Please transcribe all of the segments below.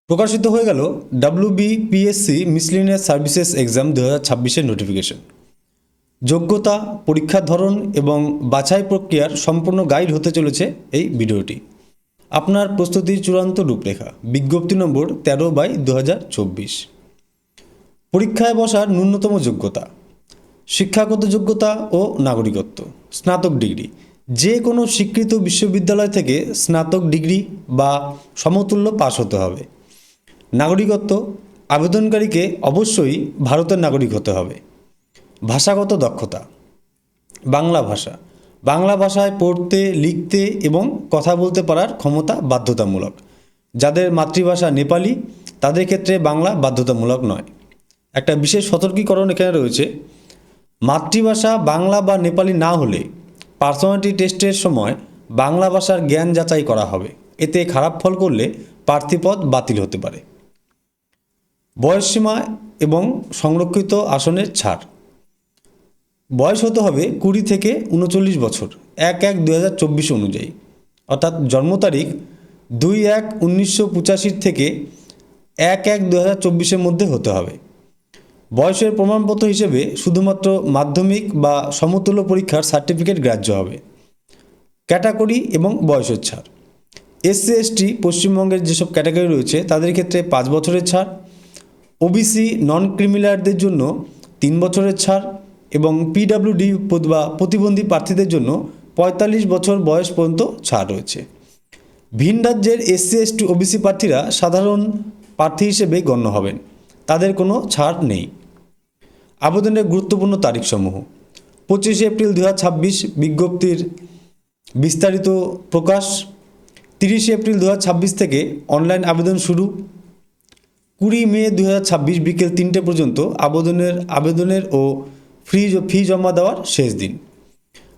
প্রকাশিত হয়ে গেল WBPSC মিসলেনিয়াস সার্ভিসেস এক্সাম 2026-এর নোটিফিকেশন। যোগ্যতা, পরীক্ষার ধরন এবং বাছাই প্রক্রিয়ার সম্পূর্ণ গাইড হতে চলেছে এই ভিডিওটি। আপনার প্রস্তুতির চূড়ান্ত রূপরেখা। বিজ্ঞপ্তি নম্বর 13/2024। পরীক্ষায় বসার ন্যূনতম যোগ্যতা, শিক্ষাগত যোগ্যতা ও নাগরিকত্ব, স্নাতক ডিগ্রি। যে কোনো স্বীকৃত বিশ্ববিদ্যালয় থেকে স্নাতক ডিগ্রি বা সমতুল্য পাশ হতে হবে। নাগরিকত্ব, আবেদনকারীকে অবশ্যই ভারতের নাগরিক হতে হবে। ভাষাগত দক্ষতা, বাংলা ভাষা। বাংলা ভাষায় পড়তে, লিখতে এবং কথা বলতে পারার ক্ষমতা বাধ্যতামূলক। যাদের মাতৃভাষা নেপালি তাদের ক্ষেত্রে বাংলা বাধ্যতামূলক নয়। একটা বিশেষ সতর্কীকরণ এখানে রয়েছে। মাতৃভাষা বাংলা বা নেপালি না হলে পার্সোনালিটি টেস্টের সময় বাংলা ভাষার জ্ঞান যাচাই করা হবে। এতে খারাপ ফল করলে প্রার্থীপদ বাতিল হতে পারে। বয়সসীমা এবং সংরক্ষিত আসনের ছাড়। বয়স হতে হবে 20 থেকে 39 বছর 1/1/2024 অনুযায়ী, অর্থাৎ জন্ম তারিখ 2/1/1985 থেকে 1/1/2024 মধ্যে হতে হবে। বয়সের প্রমাণপত্র হিসেবে শুধুমাত্র মাধ্যমিক বা সমতুল্য পরীক্ষার সার্টিফিকেট গ্রাহ্য হবে। ক্যাটাগরি এবং বয়সের ছাড়। SC ST পশ্চিমবঙ্গের যেসব ক্যাটাগরি রয়েছে তাদের ক্ষেত্রে 5 বছরের ছাড়। OBC নন ক্রিমিনালদের জন্য 3 বছরের ছাড় এবং PWD বা প্রতিবন্ধী প্রার্থীদের জন্য 45 বছর বয়স পর্যন্ত ছাড় রয়েছে। ভিন রাজ্যের SC ST OBC প্রার্থীরা সাধারণ প্রার্থী হিসেবে গণ্য হবেন, তাদের কোনো ছাড় নেই। আবেদনের গুরুত্বপূর্ণ তারিখসমূহ: 25 এপ্রিল 2026 বিজ্ঞপ্তির বিস্তারিত প্রকাশ। 30 এপ্রিল 2026 থেকে অনলাইন আবেদন শুরু। 20 মে 2026 বিকেল 3টে পর্যন্ত আবেদনের ও ফি জমা দেওয়ার শেষ দিন।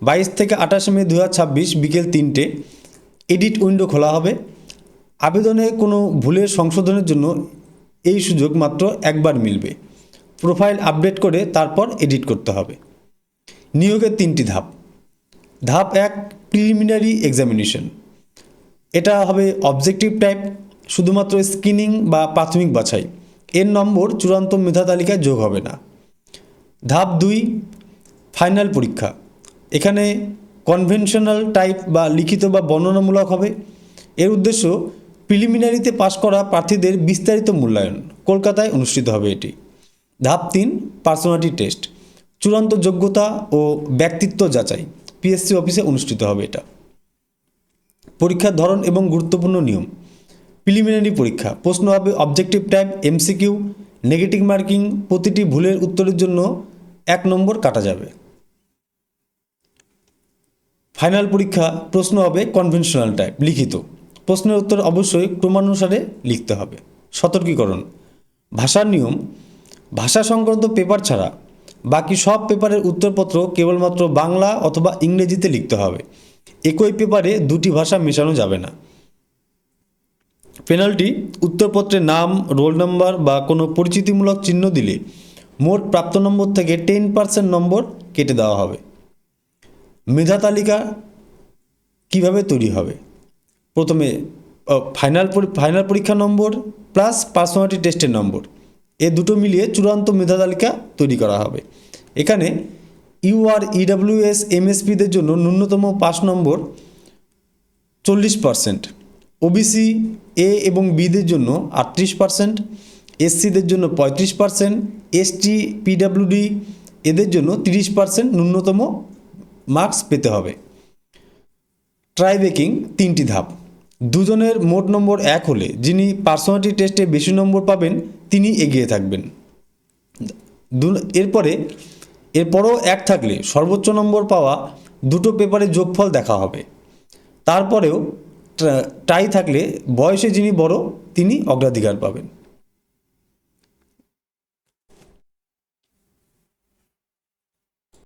22 থেকে 28 মে 2026 বিকেল 3টে এডিট উইন্ডো খোলা হবে। আবেদনে কোনো ভুলের সংশোধনের জন্য এই সুযোগ মাত্র একবার মিলবে। প্রোফাইল আপডেট করে তারপর এডিট করতে হবে। নিয়োগের 3টি ধাপ। ধাপ 1, প্রিলিমিনারি এক্সামিনেশন। এটা হবে অবজেক্টিভ টাইপ, শুধুমাত্র স্ক্রিনিং বা প্রাথমিক বাছাই। এর নম্বর চূড়ান্ত মেধা তালিকায় যোগ হবে না। ধাপ 2, ফাইনাল পরীক্ষা। এখানে কনভেনশনাল টাইপ বা লিখিত বা বর্ণনামূলক হবে। এর উদ্দেশ্য প্রিলিমিনারিতে পাশ করা প্রার্থীদের বিস্তারিত মূল্যায়ন। কলকাতায় অনুষ্ঠিত হবে এটি। ধাপ 3, পার্সোনালিটি টেস্ট। চূড়ান্ত যোগ্যতা ও ব্যক্তিত্ব যাচাই। PSC অফিসে অনুষ্ঠিত হবে এটা। পরীক্ষার ধরন এবং গুরুত্বপূর্ণ নিয়ম। প্রিলিমিনারি পরীক্ষা। প্রশ্ন হবে objective type, MCQ, negative marking. প্রতিটি ভুলের উত্তরের জন্য 1 নম্বর কাটা যাবে। ফাইনাল পরীক্ষা। প্রশ্ন হবে কনভেনশনাল টাইপ, লিখিত। প্রশ্নের উত্তর অবশ্যই ক্রমানুসারে লিখতে হবে। সতর্কীকরণ: ভাষার নিয়ম। ভাষা সংক্রান্ত পেপার ছাড়া বাকি সব পেপারের উত্তরপত্র কেবলমাত্র বাংলা অথবা ইংরেজিতে লিখতে হবে। একই পেপারে 2টি ভাষা মেশানো যাবে না। পেনাল্টি: উত্তরপত্রে নাম, রোল নাম্বার বা কোনো পরিচিতিমূলক চিহ্ন দিলে মোট প্রাপ্ত নম্বর থেকে 10% নম্বর কেটে দেওয়া হবে। মেধা তালিকা কিভাবে তৈরি হবে? প্রথমে ফাইনাল পরীক্ষা নম্বর প্লাস পার্সোনালিটি টেস্টের নম্বর, এ দুটো মিলিয়ে চূড়ান্ত মেধা তালিকা তৈরি করা হবে। এখানে UR EWS MSPদের জন্য ন্যূনতম পাস নম্বর 40%, OBC A এবং Bদের জন্য 38%, SCদের জন্য 35%, ST PWD এদের জন্য 30% ন্যূনতম মার্কস পেতে হবে। ট্রাইবেকিং 3টি ধাপ। দুজনের মোট নম্বর 1 হলে যিনি পার্সোনালিটি টেস্টে বেশি নম্বর পাবেন তিনি এগিয়ে থাকবেন। এরপরও 1 থাকলে সর্বোচ্চ নম্বর পাওয়া দুটো পেপারে যোগফল দেখা হবে। তারপরেও টাই থাকলে বয়সে যিনি বড় তিনি অগ্রাধিকার পাবেন।